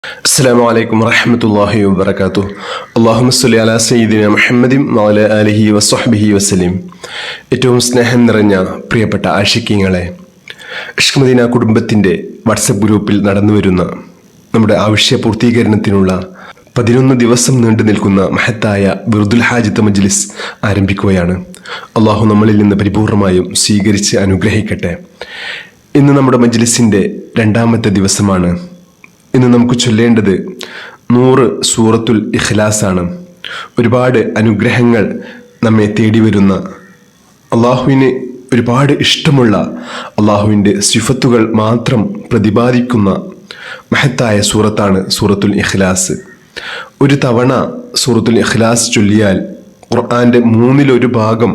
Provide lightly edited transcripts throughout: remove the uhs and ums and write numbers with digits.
അസ്സലാമു അലൈക്കും വറഹ്മത്തുള്ളാഹി വബറകാതുഹു. അല്ലാഹുമ്മ സ്വല്ലി അലാ സയ്യിദിന മുഹമ്മദിൻ വഅലാ ആലിഹി വസ്വഹ്ബിഹി വസല്ലം. ഏറ്റവും സ്നേഹം നിറഞ്ഞ പ്രിയപ്പെട്ട ആശിക്കീങ്ങളെ, ഇഷ്ക് മദീന കുടുംബത്തിൻ്റെ വാട്സപ്പ് ഗ്രൂപ്പിൽ നടന്നുവരുന്ന നമ്മുടെ ആവശ്യ പൂർത്തീകരണത്തിനുള്ള 11 ദിവസം നീണ്ടു നിൽക്കുന്ന മഹത്തായ വിർദുൽ ഹാജത്ത് മജ്ലിസ് ആരംഭിക്കുകയാണ്. അള്ളാഹു നമ്മളിൽ നിന്ന് പരിപൂർണമായും സ്വീകരിച്ച് അനുഗ്രഹിക്കട്ടെ. ഇന്ന് നമ്മുടെ മജ്ലിസിൻ്റെ 2ാമത്തെ ദിവസമാണ്. ഇന്ന് നമുക്ക് ചൊല്ലേണ്ടത് 100 സൂറത്തുൽ ഇഖ്ലാസ് ആണ്. ഒരുപാട് അനുഗ്രഹങ്ങൾ നമ്മെ തേടി വരുന്ന, അള്ളാഹുവിന് ഒരുപാട് ഇഷ്ടമുള്ള, അള്ളാഹുവിൻ്റെ സിഫത്തുകൾ മാത്രം പ്രതിപാദിക്കുന്ന മഹത്തായ സൂറത്താണ് സൂറത്തുൽ ഇഖ്ലാസ്. ഒരു തവണ സൂറത്തുൽ ഇഖ്ലാസ് ചൊല്ലിയാൽ ഖുർആൻ്റെ 1/3 ഭാഗം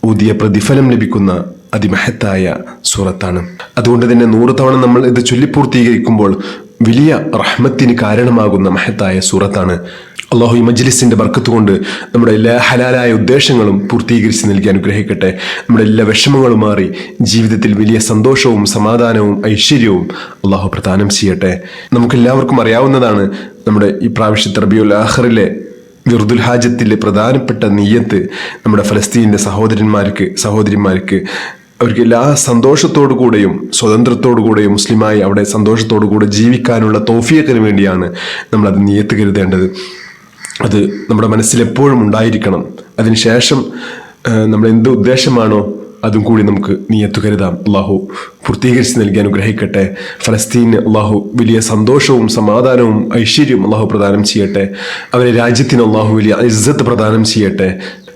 ഊതിയ പ്രതിഫലം ലഭിക്കുന്ന അതിമഹത്തായ സൂറത്താണ്. അതുകൊണ്ട് തന്നെ 100 തവണ നമ്മൾ ഇത് ചൊല്ലിപ്പൂർത്തീകരിക്കുമ്പോൾ വലിയ റഹ്മത്തിന് കാരണമാകുന്ന മഹത്തായ സൂറത്താണ്. അള്ളാഹു ഈ മജ്ലിസിൻ്റെ ബർക്കത്ത് കൊണ്ട് നമ്മുടെ എല്ലാ ഹലാലായ ഉദ്ദേശങ്ങളും പൂർത്തീകരിച്ച് നൽകി അനുഗ്രഹിക്കട്ടെ. നമ്മുടെ എല്ലാ വിഷമങ്ങളും മാറി ജീവിതത്തിൽ വലിയ സന്തോഷവും സമാധാനവും ഐശ്വര്യവും അള്ളാഹു പ്രദാനം ചെയ്യട്ടെ. നമുക്കെല്ലാവർക്കും അറിയാവുന്നതാണ്, നമ്മുടെ ഈ പ്രാവശ്യത്തെ റബീഉൽ ആഖിറിലെ വിർദുൽ ഹാജത്തിലെ പ്രധാനപ്പെട്ട നിയ്യത്ത് നമ്മുടെ ഫലസ്തീനിലെ സഹോദരിമാർക്ക് അവർക്ക് എല്ലാ സന്തോഷത്തോടു കൂടെയും സ്വതന്ത്രത്തോടു കൂടെയും മുസ്ലിമായി അവിടെ സന്തോഷത്തോടു കൂടെ ജീവിക്കാനുള്ള തൗഫീഖിന് വേണ്ടിയാണ് നമ്മളത് നിയ്യത്ത് കരുതേണ്ടത്. അത് നമ്മുടെ മനസ്സിൽ എപ്പോഴും ഉണ്ടായിരിക്കണം. അതിനുശേഷം നമ്മൾ എന്ത് ഉദ്ദേശമാണോ അതും കൂടി നമുക്ക് നിയ്യത്ത് കരുതാം. അള്ളാഹു പൂർത്തീകരിച്ച് നൽകി അനുഗ്രഹിക്കട്ടെ. ഫലസ്തീന് അള്ളാഹു വലിയ സന്തോഷവും സമാധാനവും ഐശ്വര്യവും അള്ളാഹു പ്രദാനം ചെയ്യട്ടെ. അവരെ രാജ്യത്തിന് അള്ളാഹു വലിയ ഇസ്സത്ത് പ്രദാനം ചെയ്യട്ടെ.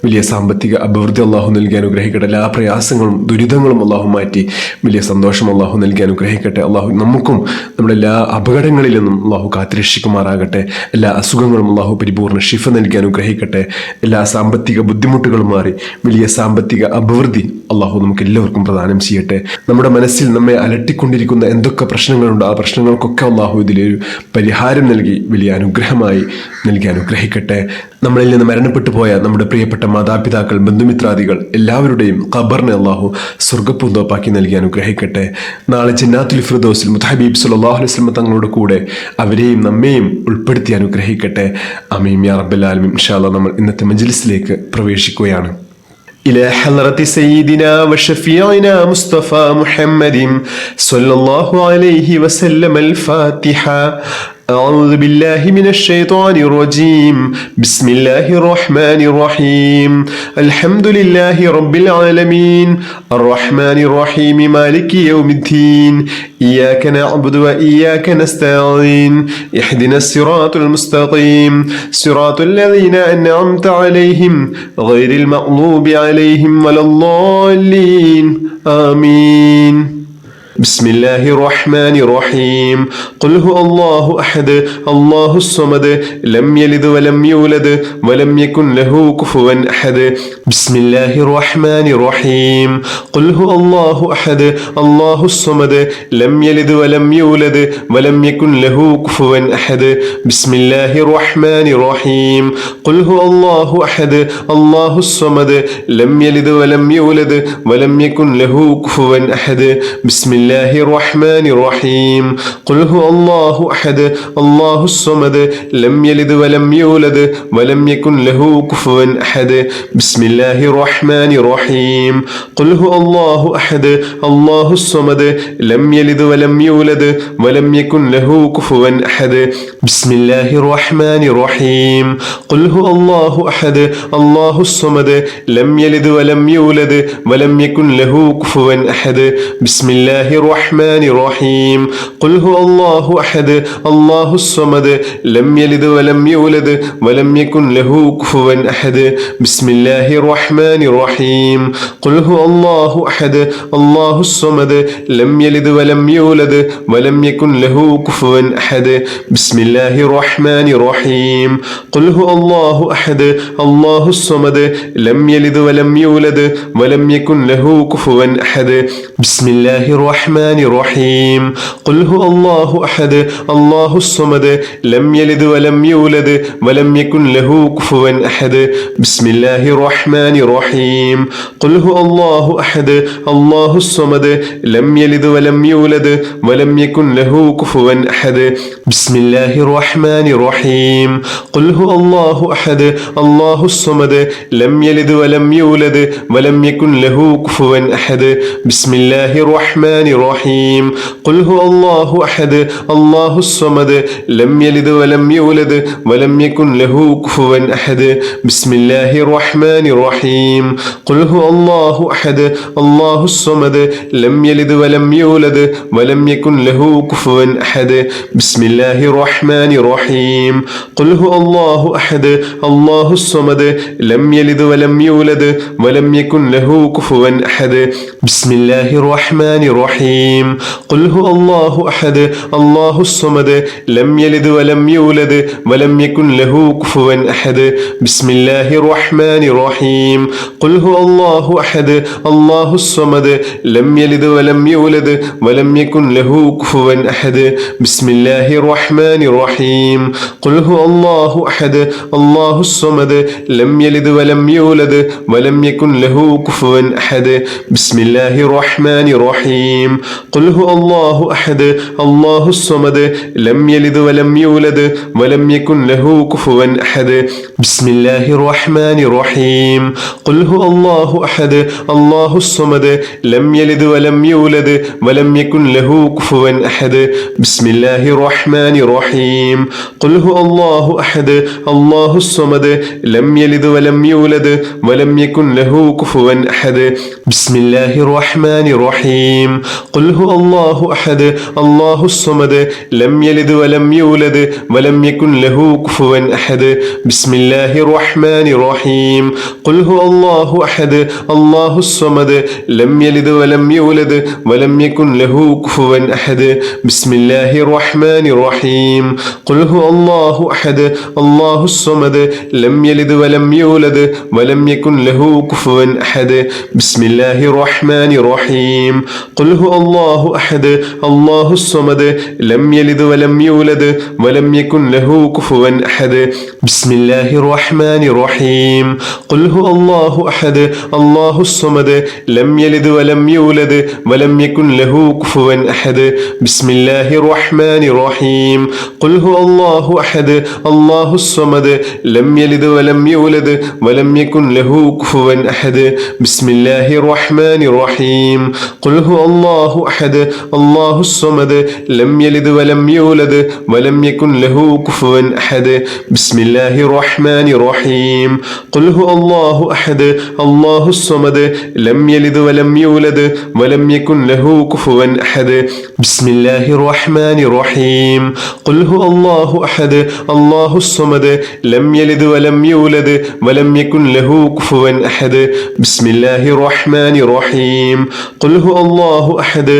വലിയ സാമ്പത്തിക അഭിവൃദ്ധി അള്ളാഹു നൽകി അനുഗ്രഹിക്കട്ടെ. എല്ലാ പ്രയാസങ്ങളും ദുരിതങ്ങളും അള്ളാഹു മാറ്റി വലിയ സന്തോഷം അള്ളാഹു നൽകി അനുഗ്രഹിക്കട്ടെ. അള്ളാഹു നമുക്കും നമ്മുടെ എല്ലാ അപകടങ്ങളിൽ നിന്നും അള്ളാഹു കാത്തുരക്ഷിക്കുമാറാകട്ടെ. എല്ലാ അസുഖങ്ങളും അള്ളാഹു പരിപൂർണ്ണ ശിഫ നൽകി അനുഗ്രഹിക്കട്ടെ. എല്ലാ സാമ്പത്തിക ബുദ്ധിമുട്ടുകളും മാറി വലിയ സാമ്പത്തിക അഭിവൃദ്ധി അള്ളാഹു നമുക്ക് എല്ലാവർക്കും പ്രദാനം ചെയ്യട്ടെ. നമ്മുടെ മനസ്സിൽ നമ്മെ അലട്ടിക്കൊണ്ടിരിക്കുന്ന എന്തൊക്കെ പ്രശ്നങ്ങളുണ്ടോ ആ പ്രശ്നങ്ങൾക്കൊക്കെ അള്ളാഹു ഇതിലൊരു പരിഹാരം നൽകി വലിയ അനുഗ്രഹമായി നൽകി അനുഗ്രഹിക്കട്ടെ. നമ്മളിൽ നിന്ന് മരണപ്പെട്ടു പോയ നമ്മുടെ പ്രിയപ്പെട്ട മാതാപിതാക്കൾ, ബന്ധുമിത്രാദികൾ എല്ലാവരുടെയും ഖബറിനെ അള്ളാഹു സ്വർഗ്ഗപ്പൂന്തോപ്പാക്കി നൽകി അനുഗ്രഹിക്കട്ടെ. നാളെ ജന്നാത്തുൽ ഫിർദൗസിൽ മുത്തഹബീബ് സല്ലല്ലാഹു അലൈഹി വസല്ലം തങ്ങളുടെ കൂടെ അവരെയും നമ്മെയും ഉൾപ്പെടുത്തി അനുഗ്രഹിക്കട്ടെ. ആമീൻ യാ റബ്ബൽ ആലമീൻ. ഇൻഷാ അല്ലാഹ് നമ്മൾ ഇന്നത്തെ മജ്ലിസിലേക്ക് പ്രവേശിക്കുകയാണ്. إلى حضرة سيدنا وشفيعنا مصطفى محمد صلى الله عليه وسلم الفاتحة. أعوذ بالله من الشيطان الرجيم. بسم الله الرحمن الرحيم. الحمد لله رب العالمين الرحمن الرحيم مالك يوم الدين. إياك نعبد وإياك نستعين. اهدنا الصراط المستقيم صراط الذين أنعمت عليهم غير المغضوب عليهم ولا الضالين. آمين. بسم الله الرحمن الرحيم. قل هو الله أحد الله الصمد لم يلد ولم يولد ولم يكن له كفوا أحد. بسم الله الرحمن الرحيم. قل هو الله أحد الله الصمد لم يلد ولم يولد ولم يكن له كفوا أحد. بسم الله الرحمن الرحيم. قل هو الله أحد الله الصمد لم يلد ولم يولد ولم يكن له كفوا أحد. بسم الله الرحمن الرحيم. قل هو الله أحد الله الصمد لم يلد ولم يولد ولم يكن له كفوا أحد. بسم الله الرحمن الرحيم. قل هو الله أحد الله الصمد لم يلد ولم يولد ولم يكن له كفوا أحد. بسم الله الرحمن الرحيم. قل هو الله أحد الله الصمد لم يلد ولم يولد ولم يكن له كفوا أحد. بسم الله الرحمن الرحيم. قل هو الله أحد الله الصمد لم يلد ولم يولد ولم يكن له كفوا أحد. بسم الله الرحمن الرحيم. قل هو الله أحد الله الصمد لم يلد ولم يولد ولم يكن له كفوا أحد. بسم الله الرحمن الرحيم. قل هو الله أحد الله الصمد لم يلد ولم يولد ولم يكن له كفوا أحد. بسم الله الرحمن الرحمن الرحيم قل هو الله أحد الله الصمد لم يلد ولم يولد ولم يكن له كفوا أحد بسم الله الرحمن الرحيم قل هو الله أحد الله الصمد لم يلد ولم يولد ولم يكن له كفوا أحد بسم الله الرحمن الرحيم قل هو الله أحد الله الصمد لم يلد ولم يولد ولم يكن له كفوا أحد بسم الله الرحمن الرحيم قل هو الله أحد الله الصمد لم يلد ولم يولد ولم يكن له كفوا أحد بسم الله الرحمن الرحيم قل هو الله أحد الله الصمد لم يلد ولم يولد ولم يكن له كفوا أحد بسم الله الرحمن الرحيم قل هو الله أحد الله الصمد لم يلد ولم يولد ولم يكن له كفوا أحد بسم الله الرحمن الرحيم قل هو الله أحد الله الصمد لم يلد ولم يولد ولم يكن له كفوا أحد بسم الله الرحمن الرحيم قل هو الله أحد الله الصمد لم يلد ولم يولد ولم يكن له كفوا أحد بسم الله الرحمن الرحيم قل هو الله أحد الله الصمد لم يلد ولم يولد ولم يكن له كفوا أحد بسم الله الرحمن الرحيم قل هو الله أحد الله الصمد لم يلد ولم يولد ولم يكن له كفوا أحد بسم الله الرحمن الرحيم قل هو الله أحد الله الصمد لم يلد ولم يولد ولم يكن له كفوا أحد بسم الله الرحمن الرحيم قل هو الله أحد الله الصمد لم يلد ولم يولد ولم يكن له كفوا أحد بسم الله الرحمن الرحيم قل هو الله أحد الله الصمد لم يلد ولم يولد ولم يكن له كفوا أحد بسم الله الرحمن الرحيم قل هو الله أحد الله الصمد لم يلد ولم يولد ولم يكن له كفوا أحد بسم الله الرحمن الرحيم قل هو الله أحد الله الصمد لم يلد ولم يولد ولم يكن له كفوا أحد بسم الله الرحمن الرحيم قل هو الله أحد الله الصمد لم يلد ولم يولد ولم يكن له كفوا أحد بسم الله الرحمن الرحيم قل هو الله أحد الله الصمد لم يلد ولم يولد ولم يكن له كفوا أحد بسم الله الرحمن الرحيم قل هو الله أحد الله الصمد لم يلد ولم يولد ولم يكن له كفوا أحد بسم الله الرحمن الرحيم قل هو الله أحد الله الصمد لم يلد ولم يولد ولم يكن له كفوا أحد بسم الله الرحمن الرحيم قل هو الله أحد الله الصمد لم يلد ولم يولد ولم يكن له كفوا أحد بسم الله الرحمن الرحيم قل هو الله أحد الله الصمد لم يلد ولم يولد ولم يكن له كفوا أحد بسم الله الرحمن الرحيم قل هو الله أحد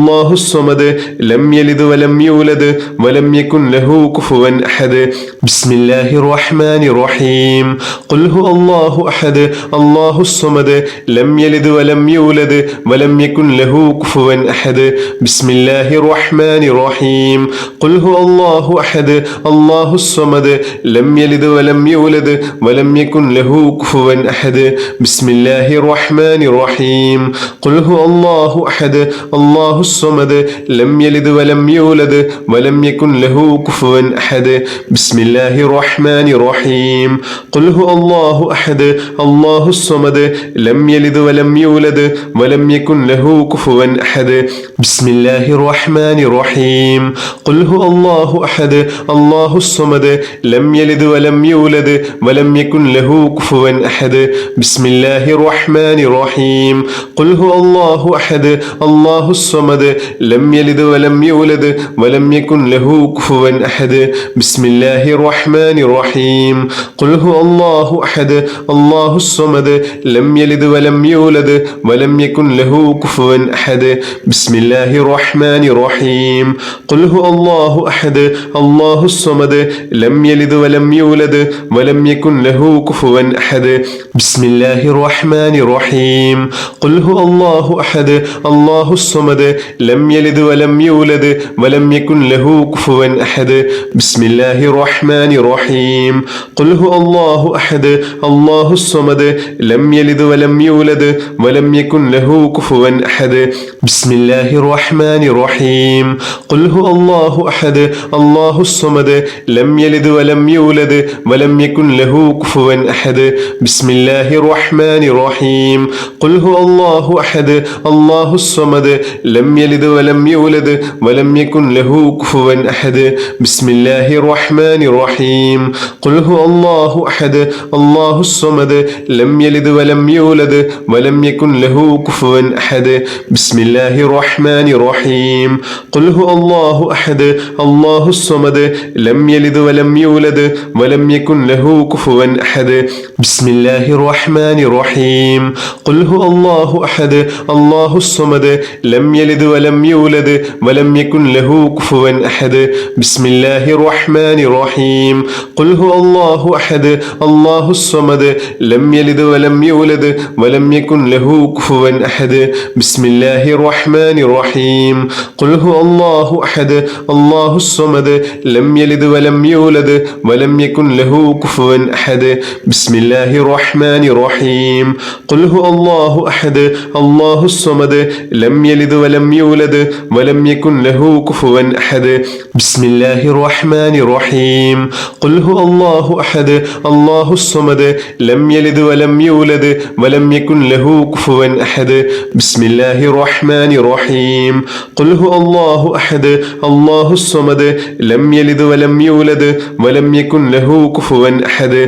الله الصمد لم يلد ولم يولد ولم يكن له كفوا أحد بسم الله الرحمن الرحيم قل هو الله أحد الله الصمد لم يلد ولم يولد ولم يكن له كفوا أحد بسم الله الرحمن الرحيم قل هو الله أحد الله الصمد لم يلد ولم يولد ولم يكن له كفوا أحد بسم الله الرحمن الرحيم قل هو الله أحد الله الصمد لم يلد ولم يولد ولم يكن له كفوا أحد بسم الله الرحمن الرحيم قل هو الله أحد الله الصمد لم يلد ولم يولد ولم يكن له كفوا أحد بسم الله الرحمن الرحيم قل هو الله أحد الله الصمد لم يلد ولم يولد ولم يكن له كفوا أحد بسم الله الرحمن الرحيم قل هو الله أحد الله الصمد لم يلد ولم يولد ولم يكن له كفوا أحد بسم الله الرحمن الرحيم قل هو الله أحد الله الصمد لم يلد ولم يولد ولم يكن له كفوا أحد بسم الله الرحمن الرحيم قل هو الله أحد الله الصمد لم يلد ولم يولد ولم يكن له كفوا أحد بسم الله الرحمن الرحيم قل هو الله أحد الله അല്ലാഹു സ്വമദ് ലം യലിദ് വലം യൂലദ് വലം യകുൻ ലഹു കുഫുവൻ അഹദ്. ബിസ്മില്ലാഹിർ റഹ്മാനിർ റഹീം. ഖുൽ ഹുവല്ലാഹു അഹദ് അല്ലാഹു സ്വമദ് ലം യലിദ് വലം യൂലദ് വലം യകുൻ ലഹു കുഫുവൻ അഹദ്. ബിസ്മില്ലാഹിർ റഹ്മാനിർ റഹീം. ഖുൽ ഹുവല്ലാഹു അഹദ് അല്ലാഹു സ്വമദ് ലം യലിദ് വലം യൂലദ് വലം യകുൻ ലഹു കുഫുവൻ അഹദ്. ബിസ്മില്ലാഹിർ റഹ്മാനിർ റഹീം. ഖുൽ ഹുവല്ലാഹു അഹദ് അല്ലാഹു സ്വമദ് ലം യലിദ് വലം യൂലദ് വലം യകുൻ ലഹു കുഫുവൻ അഹദ്. ബിസ്മില്ലാഹിർ റഹ്മാനിർ റഹീം. ഖുൽ ഹുവല്ലാഹു അഹദ് അല്ലാഹു സ്വമദ് ലം യലിദ് വലം യൂലദ് വലം യകുൻ ലഹു കുഫുവൻ അഹദ്. ബിസ്മില്ലാഹിർ റഹ്മാനിർ റഹീം. ഖുൽ ഹുവല്ലാഹു അഹദ് അല്ലാഹു സ്വമദ് ലം യലിദ് വലം യൂലദ് വലം യകുൻ ലഹു കുഫുവൻ അഹദ്. ബിസ്മില്ലാഹിർ റഹ്മാനിർ റഹീം. ഖുൽ ഹുവല്ലാഹു അഹദ് അല്ലാഹു സ്വമദ് ലം യലിദ് വലം യൂലദ് വലം യകുൻ ലഹു കുഫുവൻ അഹദ്. ബിസ്മില്ലാഹിർ റഹ്മാനിർ റഹീം. ഖുൽ ഹുവല്ലാഹു അഹദ് അല്ലാഹു സ്വമദ് ലം യലിദ് വലം യൂലദ് വലം യകുൻ ലഹു കുഫുവൻ അഹദ്. ബിസ്മില്ലാഹിർ റഹ്മാനിർ റഹീം. ഖുൽ ഹുവല്ലാഹു അഹദ് അല്ലാഹു സ്വമദ് ലം യലിദ് വലം യൂലദ് വലം യകുൻ ലഹു കുഫുവൻ അഹദ്. ബിസ്മില്ലാഹിർ റഹ്മാനിർ റഹീം. ഖുൽ ഹുവല്ലാഹു അഹദ് അല്ലാഹു സ്വമദ് ലം യലിദ് വലം യൂലദ് വലം യകുൻ ലഹു കുഫുവൻ അഹദ്. ബിസ്മില്ലാഹിർ റഹ്മാനിർ റഹീം. ഖുൽ ഹുവല്ലാഹു അഹദ് അല്ലാഹു സ്വമദ് ലം യലിദ് വലം യൂലദ് വലം യകുൻ ലഹു കുഫുവൻ അഹദ്. ബിസ്മില്ലാഹിർ റഹ്മാനിർ റഹീം. ഖുൽ ഹുവല്ലാഹു അഹദ് അല്ലാഹു സ്വമദ് ലം യലിദ് വലം യൂലദ് വലം യകുൻ ലഹു കുഫുവൻ അഹദ്.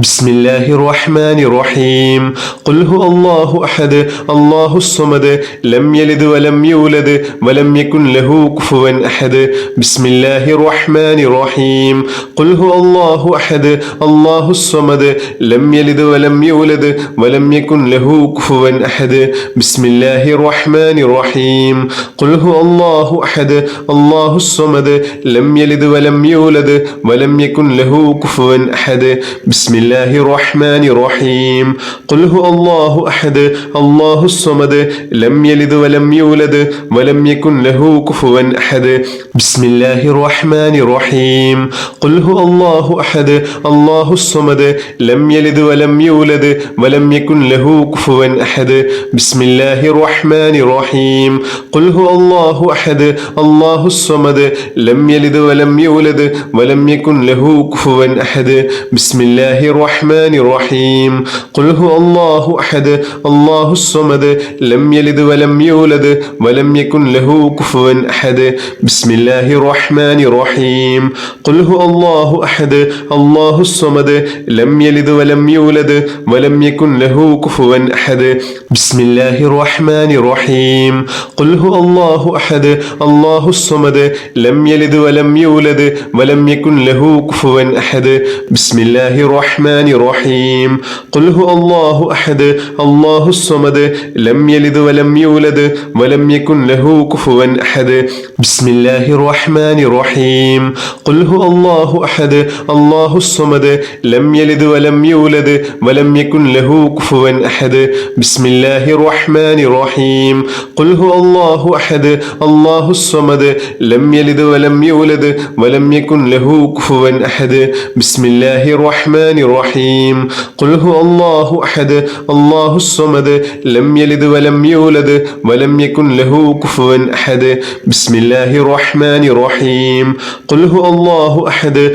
ബിസ്മില്ലാഹിർ റഹ്മാനിർ റഹീം. ഖുൽ ഹുവല്ലാഹു അഹദ് അല്ലാഹു സ്വമദ് ലം യലിദ് വലം യൂലദ് വലം യകുൻ ലഹു കുഫുവൻ അഹദ്. ബിസ്മില്ലാഹിർ റഹ്മാനിർ റഹീം. ഖുൽ ഹുവല്ലാഹു അഹദ് അല്ലാഹു സ്വമദ് ലം യലിദ് വലം യൂലദ് വലം യകുൻ ലഹു കുഫുവൻ അഹദ്. ബിസ്മില്ലാഹിർ റഹ്മാനിർ റഹീം. ഖുൽ ഹുവല്ലാഹു അഹദ് അല്ലാഹു സ്വമദ് ലം യലിദ് വലം യൂലദ് വലം യകുൻ ലഹു കുഫുവൻ അഹദ്. ബിസ്മില്ലാഹിർ റഹ്മാനിർ റഹീം. ഖുൽ ഹുവല്ലാഹു അഹദ് അല്ലാഹു സ്വമദ് ലം യലിദ് വലം യൂലദ് വലം യകുൻ ലഹു കുഫുവൻ അഹദ്. ബിസ്മില്ലാഹിർ റഹ്മാനിർ റഹീം. ഖുൽ ഹുവല്ലാഹു അഹദ് അല്ലാഹു സ്വമദ് ലം യലിദ് വലം യൂലദ് വലം യകുൻ ലഹു കുഫുവൻ അഹദ്. ബിസ്മില്ലാഹിർ റഹ്മാനിർ റഹീം. ഖുൽ ഹുവല്ലാഹു അഹദ് അല്ലാഹു സ്വമദ് ലം യലിദ് വലം യൂലദ് വലം യകുൻ ലഹു കുഫുവൻ അഹദ്. ബിസ്മില്ലാഹിർ റഹ്മാനിർ റഹീം. ഖുൽ ഹുവല്ലാഹു അഹദ് അല്ലാഹു സ്വമദ് ലം യലിദ് വലം യൂലദ് വലം യകുൻ ലഹു കുഫുവൻ അഹദ്. ബിസ്മില്ലാഹിർ റഹ്മാനിർ റഹീം. ഖുൽ ഹുവല്ലാഹു അഹദ് അല്ലാഹു സ്വമദ് ലം യലിദ് വലം യൂലദ് വലം യകുൻ ലഹു കുഫുവൻ അഹദ്. ബിസ്മില്ലാഹിർ റഹ്മാനിർ റഹീം. ഖുൽ ഹുവല്ലാഹു അഹദ് അല്ലാഹു സ്വമദ് ലം യലിദ് വലം യൂലദ് വലം യകുൻ ലഹു കുഫുവൻ അഹദ്. ബിസ്മില്ലാഹിർ റഹ്മാനിർ റഹീം. ഖുൽ ഹുവല്ലാഹു അഹദ് അല്ലാഹു സ്വമദ് ലം യലിദ് വലം യൂലദ് വലം യകുൻ ലഹു കുഫുവൻ അഹദ്. ബിസ്മില്ലാഹിർ റഹ്മാനിർ റഹീം. ഖുൽ ഹുവല്ലാഹു അഹദ് അല്ലാഹു സ്വമദ് ലം യലിദ് വലം യൂലദ് വലം യകുൻ ലഹു കുഫുവൻ അഹദ്. ബിസ്മില്ലാഹിർ റഹ്മാനിർ റഹീം. ഖുൽ ഹുവല്ലാഹു അഹദ് അല്ലാഹു സ്വമദ് ലം യലിദ് വലം യൂലദ് വലം യകുൻ ലഹു കുഫുവൻ അഹദ്. ബിസ്മില്ലാഹിർ റഹ്മാനിർ റഹീം. ഖുൽ ഹുവല്ലാഹു അഹദ് അല്ലാഹു സ്വമദ് ലം യലിദ് വലം യൂലദ് വലം യകുൻ ലഹു കുഫുവൻ അഹദ്. ബിസ്മില്ലാഹിർ റഹ്മാനിർ റഹീം. ഖുൽ ഹുവല്ലാഹു അഹദ്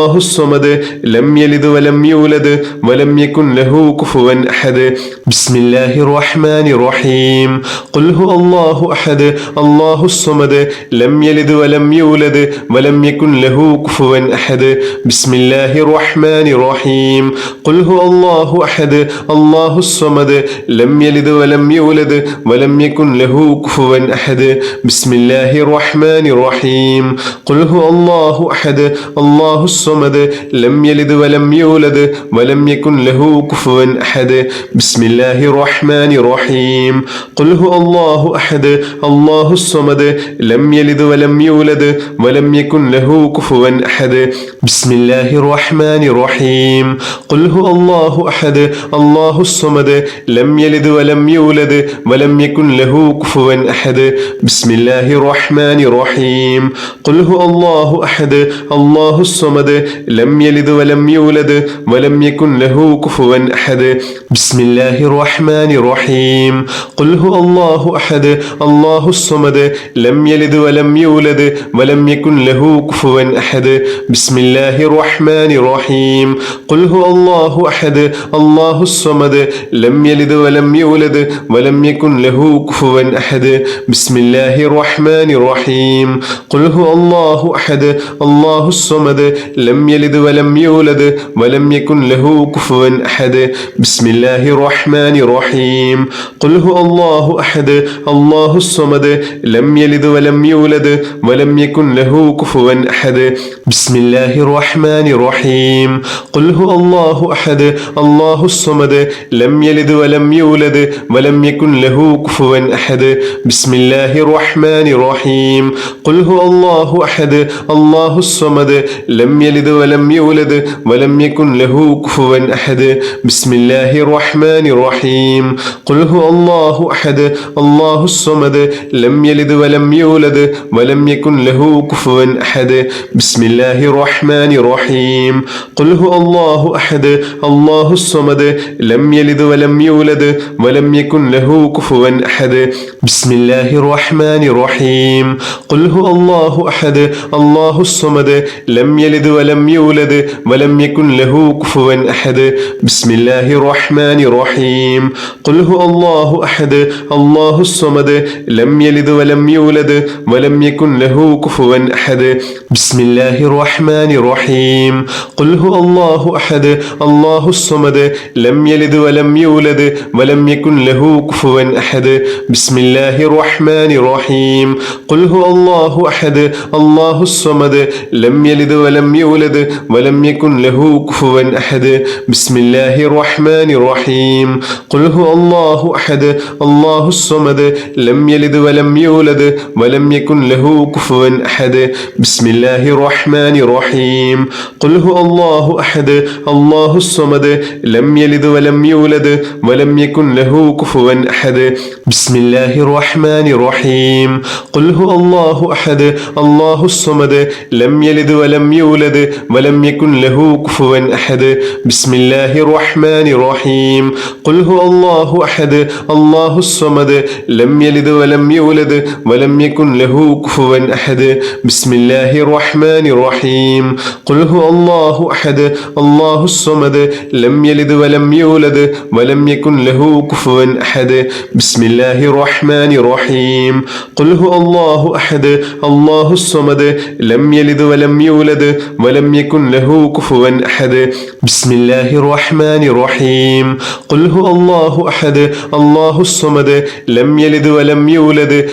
അല്ലാഹു സ്വമദ് ലം യലിദ് വലം യൂലദ് വലം യകുൻ ലഹു കുഫുവൻ അഹദ്. ബിസ്മില്ലാഹിർ റഹ്മാനിർ റഹീം. ഖുൽ ഹുവല്ലാഹു അഹദ് അല്ലാഹു സ്വമദ് ലം യലിദ് വലം യൂലദ് വലം യകുൻ ലഹു കുഫുവൻ അഹദ്. ബിസ്മില്ലാഹിർ റഹ്മാനിർ റഹീം. ഖുൽ ഹുവല്ലാഹു അഹദ് അല്ലാഹു സ്വമദ് ലം യലിദ് വലം യൂലദ് വലം യകുൻ ലഹു കുഫുവൻ അഹദ്. ബിസ്മില്ലാഹിർ റഹ്മാനിർ റഹീം. ഖുൽ ഹുവല്ലാഹു അഹദ് അല്ലാഹു സ്വമദ് ലം യലിദ് വലം യൂലദ് വലം യകുൻ ലഹു കുഫുവൻ അഹദ്. ബിസ്മില്ലാഹിർ റഹ്മാനിർ റഹീം. ഖുൽ ഹുവല്ലാഹു അഹദ് അല്ലാഹു സ്വമദ് ലം യലിദ് വലം യൂലദ് വലം യകുൻ ലഹു കുഫുവൻ അഹദ്. ബിസ്മില്ലാഹിർ റഹ്മാനിർ റഹീം. ഖുൽ ഹുവല്ലാഹു അഹദ് അല്ലാഹു സ്വമദ് ലം യലിദ് വലം യൂലദ് വലം യകുൻ ലഹു كفوا أحد بسم الله الرحمن الرحيم قل هو الله أحد الله الصمد لم يلد ولم يولد ولم يكن له كفوا أحد بسم الله الرحمن الرحيم قل هو الله أحد الله الصمد لم يلد ولم يولد ولم يكن له كفوا أحد بسم الله الرحمن الرحيم قل هو الله أحد الله الصمد لم يلد ولم يولد ولم يكن له كفوا أحد بسم الله الرحمن الرحيم قل هو الله أحد الله الصمد لم يلد ولم يولد ولم يكن له كفوا أحد بسم الله الرحمن الرحيم قل هو الله أحد الله الصمد لم يلد ولم يولد ولم يكن له كفوا أحد بسم الله الرحمن الرحيم قل هو الله أحد الله الصمد لم يلد ولم يولد ولم يكن له كفوا أحد بسم الله الرحمن الرحيم قل هو الله أحد الله الصمد لم يلد ولم يولد ولم يكن له كفوا أحد بسم الله الرحمن الرحيم قل هو الله أحد الله الصمد لم يلد ولم يولد ولم يكن له كفوا أحد بسم الله الرحمن الرحيم قل هو الله أحد الله الصمد لم يلد ولم يولد ولم يكن له كفوا أحد بسم الله الرحمن الرحيم قل هو الله أحد الله الصمد لم يلد ولم يولد ولم يكن له كفوا أحد بسم الله الرحمن الرحيم قل هو الله أحد الله الصمد لم يلد ولم يولد ولم يكن له كفوا أحد بسم الله الرحمن الرحيم قل هو الله أحد الله الصمد لم يلد ولم يولد ولم يكن له كفوا أحد بسم الله الرحمن الرحيم قل هو الله أحد الله الصمد لم يلد ولم يولد ولم يكن له كفوا أحد بسم الله الرحمن الرحيم قل هو الله أحد الله الصمد لم يلد ولم يولد ولم يكن له كفوا أحد بسم الله الرحمن الرحيم قل هو الله أحد الله الصمد لم يلد ولم يولد ولم يكن له كفوا أحد بسم الله الرحمن الرحيم قل هو الله أحد الله الصمد لم يلد ولم يولد ولم يكن له كفوا أحد بسم الله الرحمن الرحيم قل هو الله أحد الله الصمد لم يلد ولم يولد ولم يكن له كفوا أحد بسم الله الرحمن الرحيم قل هو الله أحد الله الصمد لم يلد ولم يولد ولم يكن له كفوا أحد بسم الله الرحمن الرحيم قل هو الله أحد الله الصمد لم يلد ولم يولد ولم يكن له كفوا أحد بسم الله الرحمن الرحيم قل هو الله أحد الله الصمد لم يلد ولم يولد ولم يكن له كفوا أحد بسم الله الرحمن الرحيم قل هو الله أحد الله الصمد لم يلد ولم يولد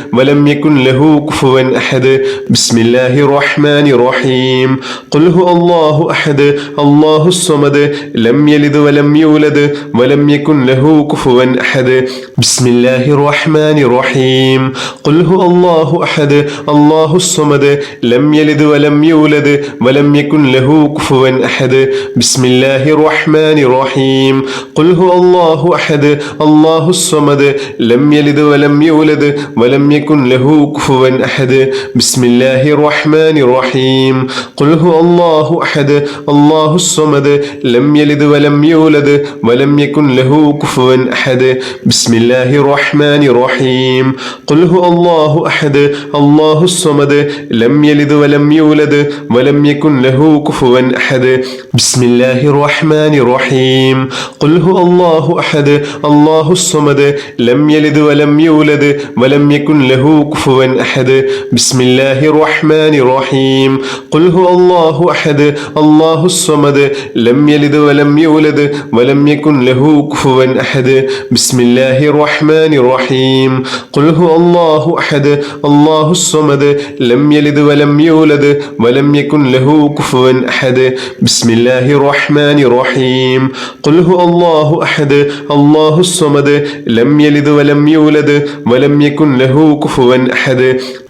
ولم يكن له كفوا أحد بسم الله الرحمن الرحيم قل هو الله أحد الله الصمد لم يلد ولم يولد ولم يكن له كفوا أحد بسم الله الرحمن الرحيم قل هو الله أحد الله الصمد لم يلد ولم يولد ولم يكن له كفوا أحد بسم الله الرحمن الرحيم قل هو الله أحد الله الصمد لم يلد ولم يولد ولم يكن له كفوا أحد بسم الله الرحمن الرحيم قل هو الله أحد الله الصمد لم يلد ولم يولد ولم يكن له كفوا أحد بسم الله الرحمن الرحيم قل هو الله أحد الله الصمد لم يلد ولم يولد ولم يكن له كفوا أحد بسم الله الرحمن الرحيم قل هو الله أحد الله الصمد لم يلد ولم يولد ولم يكن له كفوا أحد بسم الله الرحمن الرحيم قل هو الله أحد الله الصمد لم يلد ولم يولد ولم يكن له كفوا أحد بسم الله الرحمن الرحيم قل هو الله أحد الله الصمد لم يلد ولم يولد ولم يكن له كفوا أحد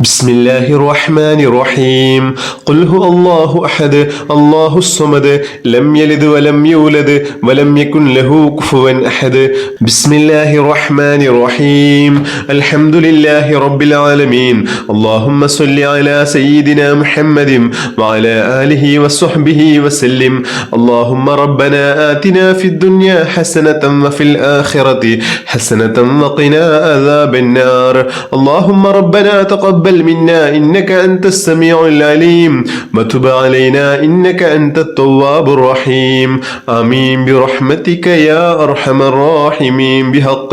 بسم الله الرحمن الرحيم قل هو الله أحد الله الصمد لم يلد ولم يولد ولم يكن له كفوا أحد بسم الله الرحمن الرحيم الرحيم الحمد لله رب العالمين اللهم صل على سيدنا محمد وعلى آله وصحبه وسلم اللهم ربنا آتنا في الدنيا حسنة وفي الآخرة حسنة وقنا عذاب النار اللهم ربنا تقبل منا إنك أنت السميع العليم وتب علينا إنك أنت التواب الرحيم آمين برحمتك يا أرحم الراحمين بحق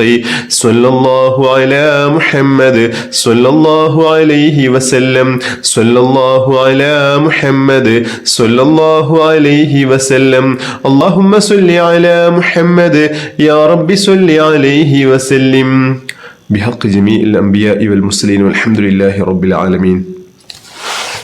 صلى الله على محمد صلى الله عليه وسلم صلى الله على محمد صلى الله عليه وسلم اللهم صل على محمد يا رب صل عليه وسلم بحق جميع الأنبياء والمرسلين والحمد لله رب العالمين.